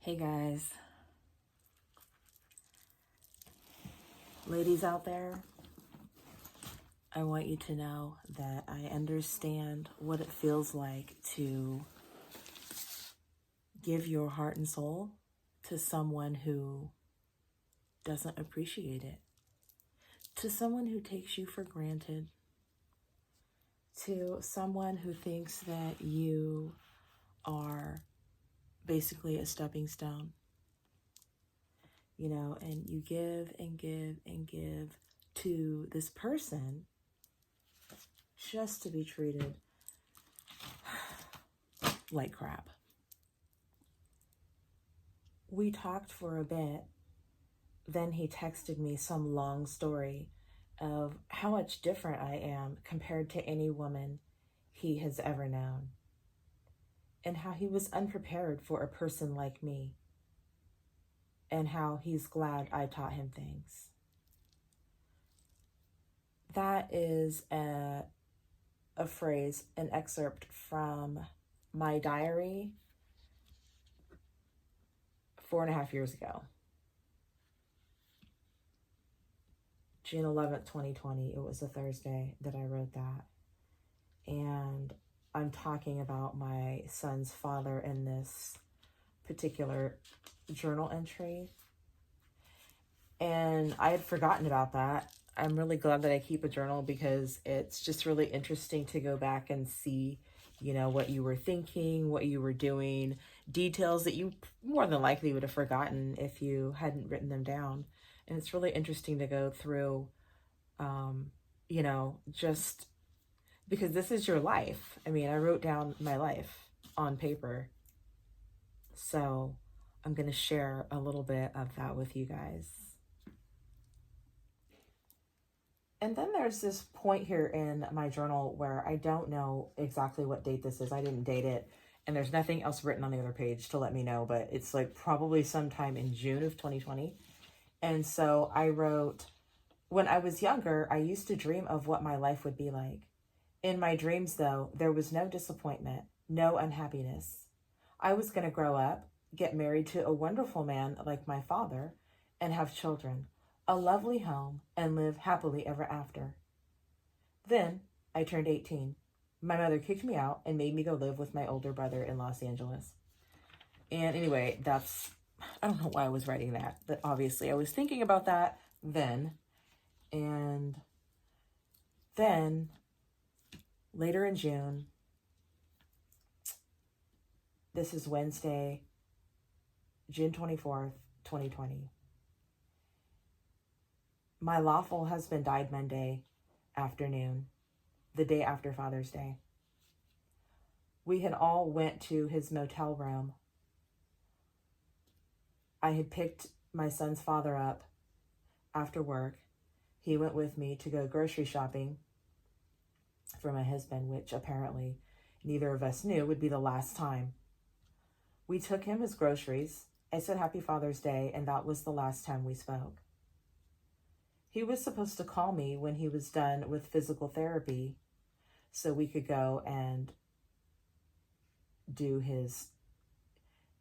Hey guys, ladies out there, I want you to know that I understand what it feels like to give your heart and soul to someone who doesn't appreciate it, to someone who takes you for granted, to someone who thinks that you are basically a stepping stone, and you give and give and give to this person just to be treated like crap. We talked for a bit. Then he texted me some long story of how much different I am compared to any woman he has ever known, and how he was unprepared for a person like me, and how he's glad I taught him things. That is a phrase, an excerpt from my diary 4.5 years ago. June 11th, 2020, it was a Thursday that I wrote that. And I'm talking about my son's father in this particular journal entry. And I had forgotten about that. I'm really glad that I keep a journal because it's just really interesting to go back and see, what you were thinking, what you were doing, details that you more than likely would have forgotten if you hadn't written them down. And it's really interesting to go through, just because this is your life. I mean, I wrote down my life on paper. So I'm going to share a little bit of that with you guys. And then there's this point here in my journal where I don't know exactly what date this is. I didn't date it. And there's nothing else written on the other page to let me know, but it's like probably sometime in June of 2020. And so I wrote, when I was younger, I used to dream of what my life would be like. In my dreams, though, there was no disappointment, no unhappiness. I was going to grow up, get married to a wonderful man like my father, and have children, a lovely home, and live happily ever after. Then I turned 18. My mother kicked me out and made me go live with my older brother in Los Angeles. And anyway, I don't know why I was writing that, but obviously I was thinking about that then. And then later in June, this is Wednesday, June 24th, 2020. My lawful husband died Monday afternoon, the day after Father's Day. We had all went to his motel room. I had picked my son's father up after work. He went with me to go grocery shopping for my husband, which apparently neither of us knew would be the last time. We took him his groceries. I said Happy Father's Day, and that was the last time we spoke. He was supposed to call me when he was done with physical therapy so we could go and do his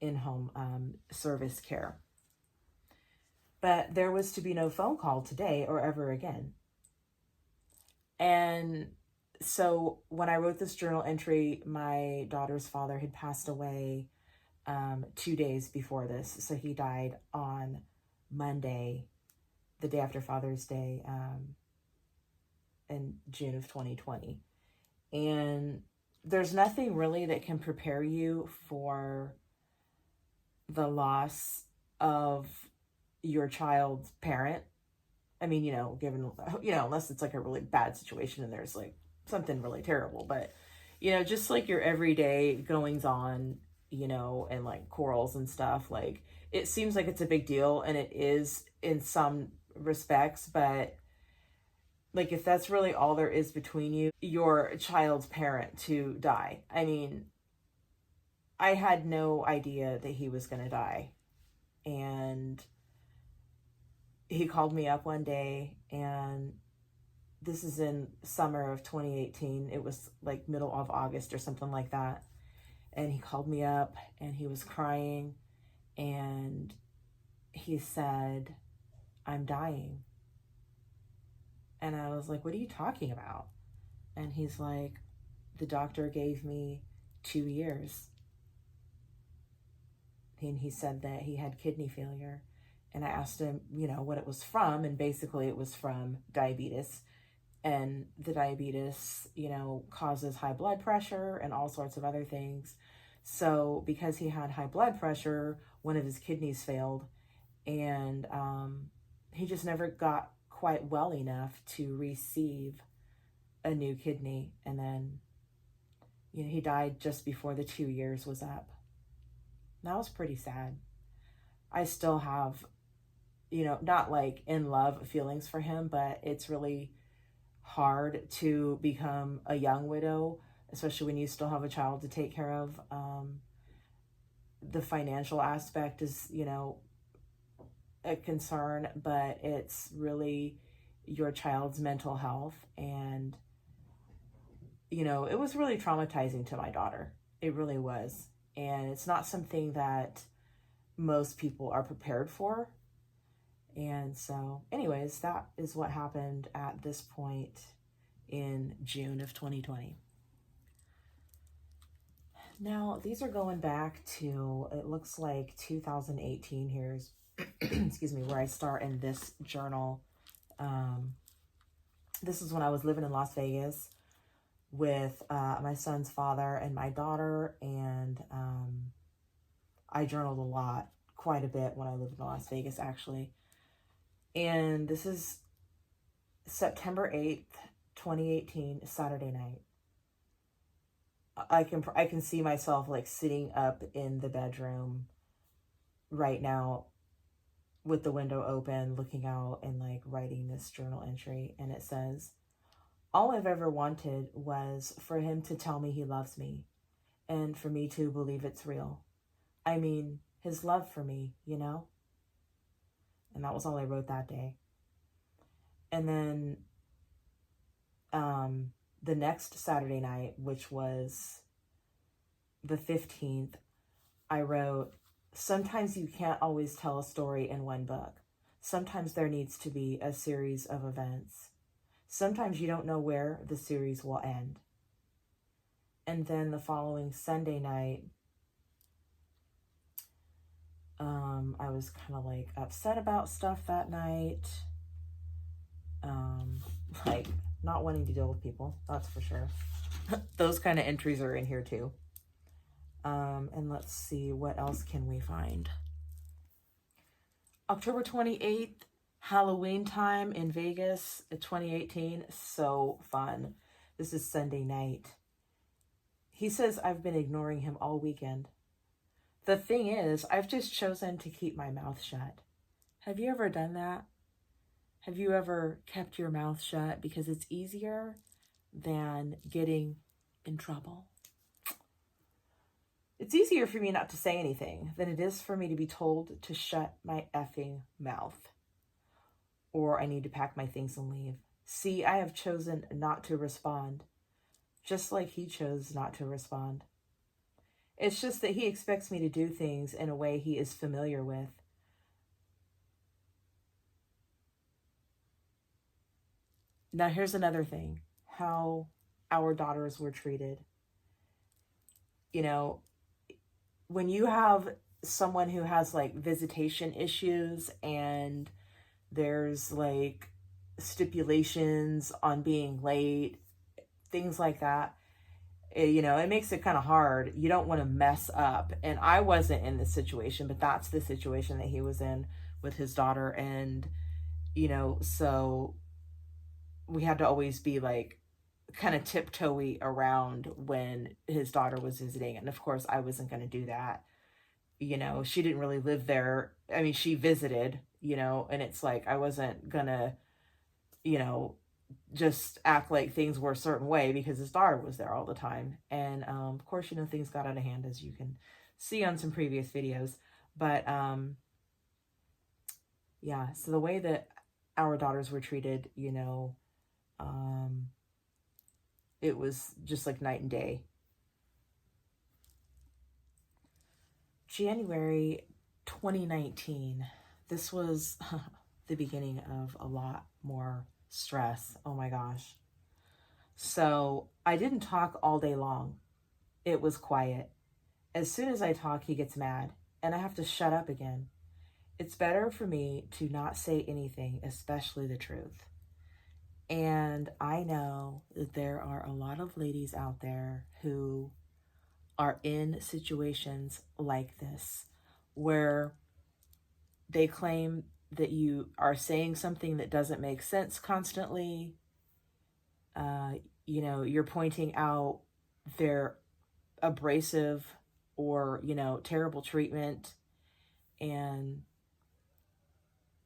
in-home service care. But there was to be no phone call today or ever again. And so when I wrote this journal entry, my daughter's father had passed away 2 days before this. So he died on Monday, the day after Father's Day, in June of 2020. And there's nothing really that can prepare you for the loss of your child's parent. I mean, given, unless it's like a really bad situation and there's like something really terrible, but, just like your everyday goings on, and like quarrels and stuff, like it seems like it's a big deal, and it is in some respects, but like if that's really all there is between you, your child's parent to die. I mean, I had no idea that he was going to die. And he called me up one day, and this is in summer of 2018. It was like middle of August or something like that. And he called me up and he was crying And he said, "I'm dying." And I was like, "What are you talking about?" And he's like, "The doctor gave me 2 years." And he said that he had kidney failure. And I asked him, what it was from. And basically, it was from diabetes. And the diabetes, causes high blood pressure and all sorts of other things. So, because he had high blood pressure, one of his kidneys failed. And he just never got quite well enough to receive a new kidney. And then, he died just before the 2 years was up. That was pretty sad. I still have, not like in love feelings for him, but it's really hard to become a young widow, especially when you still have a child to take care of. The financial aspect is, a concern, but it's really your child's mental health. And, it was really traumatizing to my daughter. It really was. And it's not something that most people are prepared for. And so, anyways, that is what happened at this point in June of 2020. Now, these are going back to, it looks like 2018 here's, excuse me, where I start in this journal. This is when I was living in Las Vegas with my son's father and my daughter, and I journaled a lot, quite a bit, when I lived in Las Vegas, actually. And this is September 8th, 2018, Saturday night. I can see myself like sitting up in the bedroom right now with the window open, looking out and like writing this journal entry. And it says, "All I've ever wanted was for him to tell me he loves me and for me to believe it's real. I mean, his love for me, And that was all I wrote that day. And then the next Saturday night, which was the 15th, I wrote, "Sometimes you can't always tell a story in one book. Sometimes there needs to be a series of events. Sometimes you don't know where the series will end." And then the following Sunday night, I was kind of like upset about stuff that night. Like not wanting to deal with people, that's for sure. Those kind of entries are in here too. And let's see, what else can we find? October 28th, Halloween time in Vegas, 2018. So fun. This is Sunday night. He says, "I've been ignoring him all weekend. The thing is, I've just chosen to keep my mouth shut." Have you ever done that? Have you ever kept your mouth shut because it's easier than getting in trouble? It's easier for me not to say anything than it is for me to be told to shut my effing mouth. Or I need to pack my things and leave. See, I have chosen not to respond, just like he chose not to respond. It's just that he expects me to do things in a way he is familiar with. Now, here's another thing, how our daughters were treated. When you have someone who has like visitation issues and there's like stipulations on being late, things like that, it makes it kind of hard. You don't want to mess up. And I wasn't in this situation, but that's the situation that he was in with his daughter. And, so we had to always be like kind of tiptoey around when his daughter was visiting. And of course, I wasn't going to do that. She didn't really live there. I mean, she visited, and it's like I wasn't going to, just act like things were a certain way because his daughter was there all the time. And of course, things got out of hand, as you can see on some previous videos. But yeah, so the way that our daughters were treated, it was just like night and day. January 2019. This was the beginning of a lot more stress. Oh my gosh. So I didn't talk all day long. It was quiet. As soon as I talk, he gets mad and I have to shut up again. It's better for me to not say anything, especially the truth. And I know that there are a lot of ladies out there who are in situations like this where they claim that you are saying something that doesn't make sense constantly. Uh, you're pointing out their abrasive or, terrible treatment, and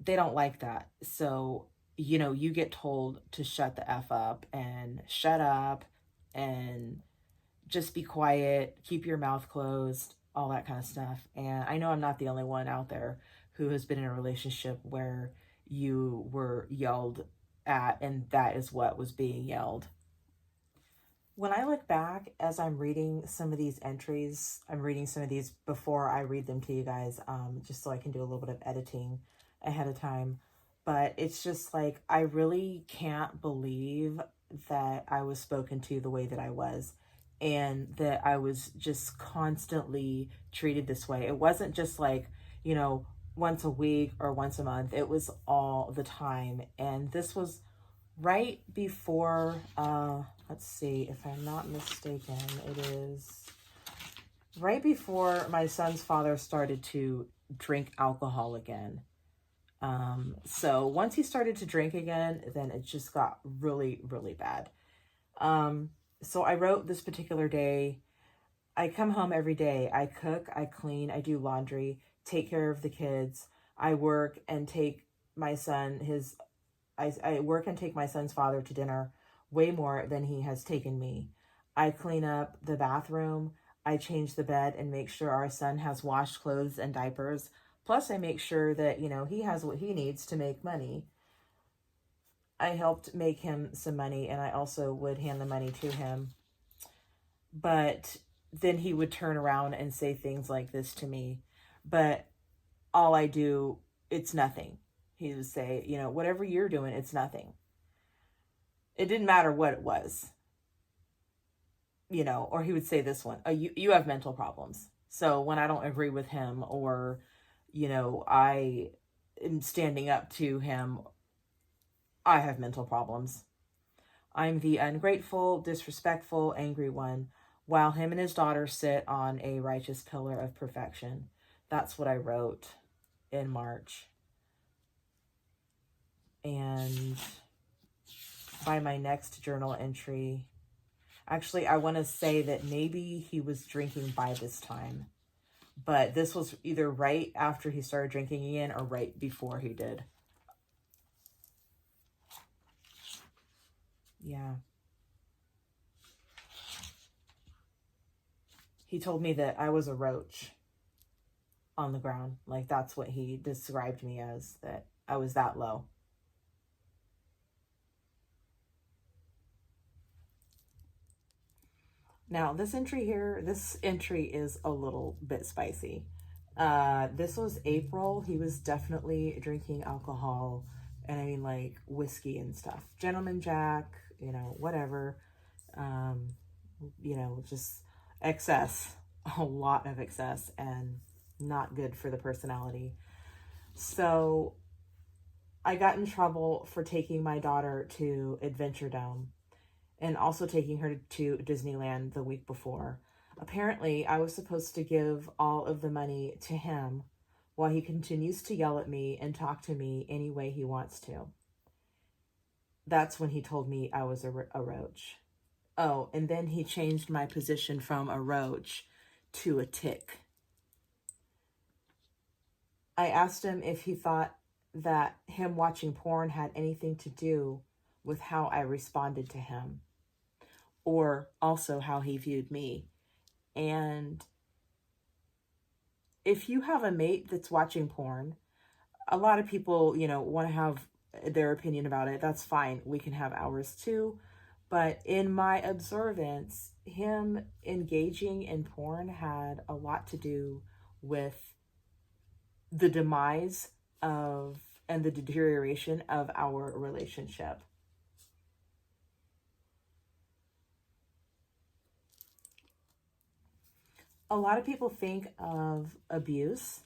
they don't like that. So, you get told to shut the F up and shut up and just be quiet, keep your mouth closed, all that kind of stuff. And I know I'm not the only one out there who has been in a relationship where you were yelled at and that is what was being yelled. When I look back as I'm reading some of these entries, I'm reading some of these before I read them to you guys, just so I can do a little bit of editing ahead of time. But it's just like, I really can't believe that I was spoken to the way that I was and that I was just constantly treated this way. It wasn't just like, once a week or once a month. It was all the time. And this was right before, let's see, if I'm not mistaken, it is right before my son's father started to drink alcohol again. So once he started to drink again, then it just got really, really bad. So I wrote this particular day. I come home every day. I cook, I clean, I do laundry, take care of the kids. I work and take my son, I work and take my son's father to dinner way more than he has taken me. I clean up the bathroom. I change the bed and make sure our son has washed clothes and diapers. Plus, I make sure that, he has what he needs to make money. I helped make him some money, and I also would hand the money to him. But then he would turn around and say things like this to me. But all I do, it's nothing. He would say, whatever you're doing, it's nothing. It didn't matter what it was. Or he would say this one, you have mental problems. So when I don't agree with him or, I am standing up to him, I have mental problems. I'm the ungrateful, disrespectful, angry one, while him and his daughter sit on a righteous pillar of perfection. That's what I wrote in March. And by my next journal entry, actually, I want to say that maybe he was drinking by this time. But this was either right after he started drinking again or right before he did. Yeah. He told me that I was a roach on the ground. Like, that's what he described me as, that I was that low. Now, this entry is a little bit spicy. This was April. He was definitely drinking alcohol, and I mean like whiskey and stuff. Gentleman Jack, whatever. Just excess, a lot of excess, and not good for the personality. So I got in trouble for taking my daughter to Adventure Dome and also taking her to Disneyland the week before. Apparently, I was supposed to give all of the money to him while he continues to yell at me and talk to me any way he wants to. That's when he told me I was a roach. Oh, and then he changed my position from a roach to a tick. I asked him if he thought that him watching porn had anything to do with how I responded to him, or also how he viewed me. And if you have a mate that's watching porn, a lot of people, want to have their opinion about it. That's fine. We can have ours too. But in my observance, him engaging in porn had a lot to do with the demise of and the deterioration of our relationship. A lot of people think of abuse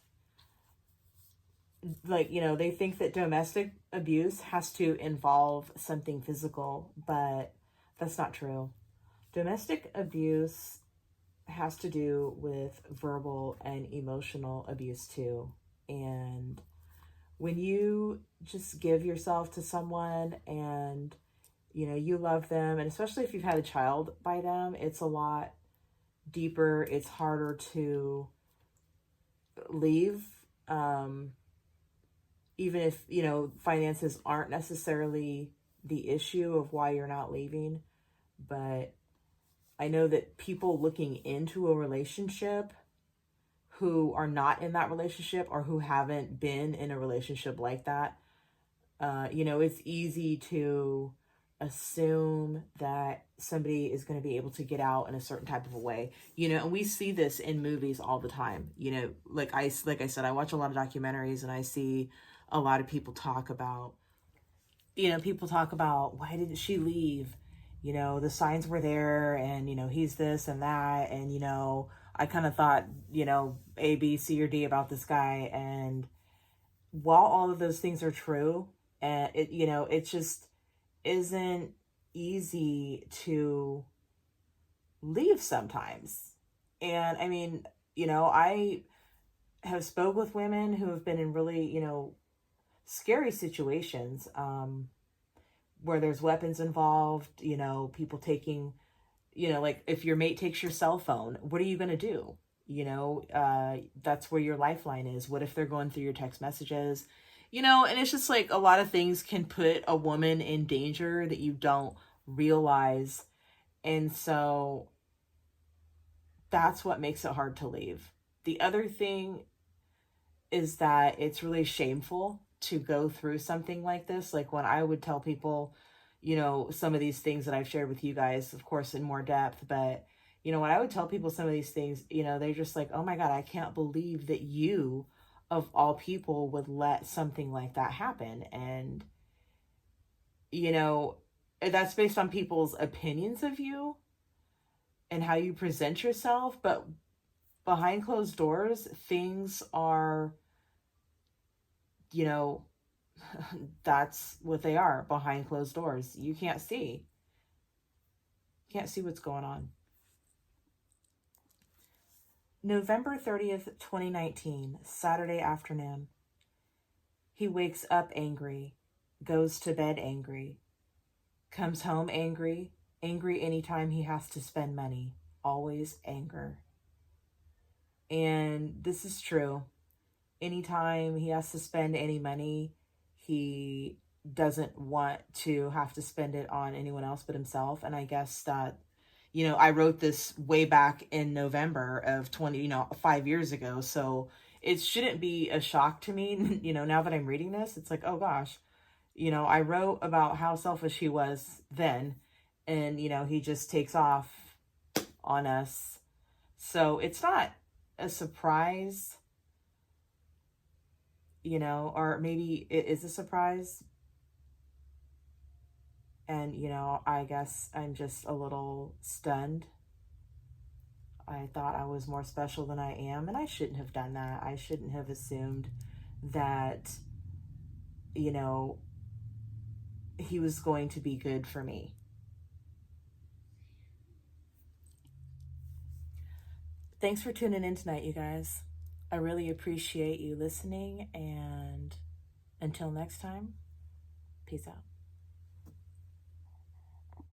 like, they think that domestic abuse has to involve something physical, but that's not true. Domestic abuse has to do with verbal and emotional abuse too. And when you just give yourself to someone and you love them, and especially if you've had a child by them, it's a lot deeper. It's harder to leave. Even if finances aren't necessarily the issue of why you're not leaving, but I know that people looking into a relationship who are not in that relationship or who haven't been in a relationship like that, it's easy to assume that somebody is going to be able to get out in a certain type of a way, and we see this in movies all the time. Like I said, I watch a lot of documentaries and I see a lot of people talk about, why didn't she leave? The signs were there and, he's this and that. And, I kind of thought, A, B, C, or D about this guy. And while all of those things are true, and it just isn't easy to leave sometimes. And I mean, I have spoke with women who have been in really, scary situations, where there's weapons involved, people taking, like if your mate takes your cell phone, what are you going to do? That's where your lifeline is. What if they're going through your text messages? And it's just like a lot of things can put a woman in danger that you don't realize. And so that's what makes it hard to leave. The other thing is that it's really shameful to go through something like this. Like when I would tell people, some of these things that I've shared with you guys, of course, in more depth, but, when I would tell people some of these things, they're just like, oh my God, I can't believe that you, of all people, would let something like that happen. And, that's based on people's opinions of you and how you present yourself. But behind closed doors, things are, that's what they are, behind closed doors. You can't see. Can't see what's going on. November 30th, 2019, Saturday afternoon. He wakes up angry, goes to bed angry, comes home angry, angry anytime he has to spend money, always anger. And this is true. Anytime he has to spend any money, he doesn't want to have to spend it on anyone else but himself. And I guess that, I wrote this way back in November of 5 years ago. So it shouldn't be a shock to me, now that I'm reading this. It's like, oh gosh, I wrote about how selfish he was then. And, he just takes off on us. So it's not a surprise, or maybe it is a surprise. And, I guess I'm just a little stunned. I thought I was more special than I am, and I shouldn't have done that. I shouldn't have assumed that, he was going to be good for me. Thanks for tuning in tonight, you guys. I really appreciate you listening, and until next time, peace out.